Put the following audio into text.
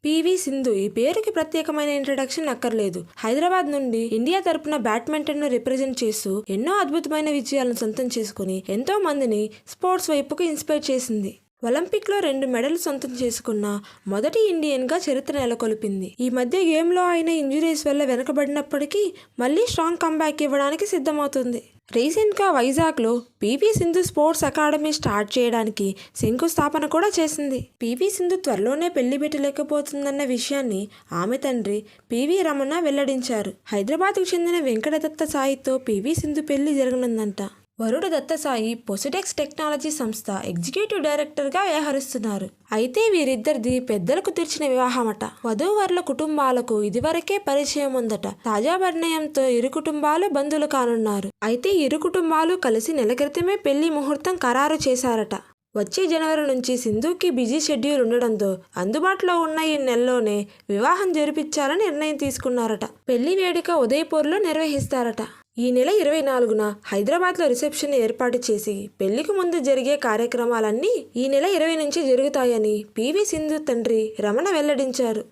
PV Sindhu ఈ పేరుకి ప్రత్యేకమైన ఇంట్రడక్షన్ అక్కర్లేదు. హైదరాబాద్ నుండి ఇండియా తరపున బ్యాడ్మింటన్ ను రిప్రజెంట్ చేస్తూ ఎన్నో అద్భుతమైన విజయాలను సొంతం చేసుకుని ఎంతో మందిని స్పోర్ట్స్ వైపుకు ఇన్స్పైర్ చేసింది. ఒలింపిక్లో 2 మెడల్ సొంతం చేసుకున్న మొదటి ఇండియన్గా చరిత్ర నెలకొల్పింది. ఈ మధ్య గేమ్లో అయిన ఇంజురీస్ వల్ల వెనకబడినప్పటికీ మళ్ళీ స్ట్రాంగ్ కంబ్యాక్ ఇవ్వడానికి సిద్ధమవుతుంది. రీసెంట్గా వైజాగ్లో PV Sindhu sports academy start చేయడానికి శంకుస్థాపన కూడా చేసింది. పివి సింధు త్వరలోనే పెళ్లి పెట్టలేకపోతుందన్న విషయాన్ని ఆమె తండ్రి పివి రమణ వెల్లడించారు. హైదరాబాద్కు చెందిన వెంకటదత్త సాయితో పివి సింధు పెళ్లి జరగనుందంట. వరుడు దత్తసాయి పొసిడెక్స్ టెక్నాలజీ సంస్థ ఎగ్జిక్యూటివ్ డైరెక్టర్గా వ్యవహరిస్తున్నారు. అయితే వీరిద్దరిది పెద్దలకు తెరిచిన వివాహమట. వధూవరుల కుటుంబాలకు ఇదివరకే పరిచయం ఉందట. తాజా పరిణయంతో ఇరు కుటుంబాలు బంధువులు కానున్నారు. అయితే ఇరు కుటుంబాలు కలిసి నెల క్రితమే పెళ్లి ముహూర్తం ఖరారు చేశారట. వచ్చే జనవరి నుంచి సింధుకి బిజీ షెడ్యూల్ ఉండడంతో అందుబాటులో ఉన్న ఈ నెలలోనే వివాహం జరిపించాలని నిర్ణయం తీసుకున్నారట. పెళ్లి వేడుక ఉదయపూర్లో నిర్వహిస్తారట. ఈ నెల 24న హైదరాబాద్లో రిసెప్షన్ ఏర్పాటు చేసి పెళ్లికి ముందు జరిగే కార్యక్రమాలన్నీ ఈ నెల 20 నుంచి జరుగుతాయని పివి సింధు తండ్రి రమణ వెల్లడించారు.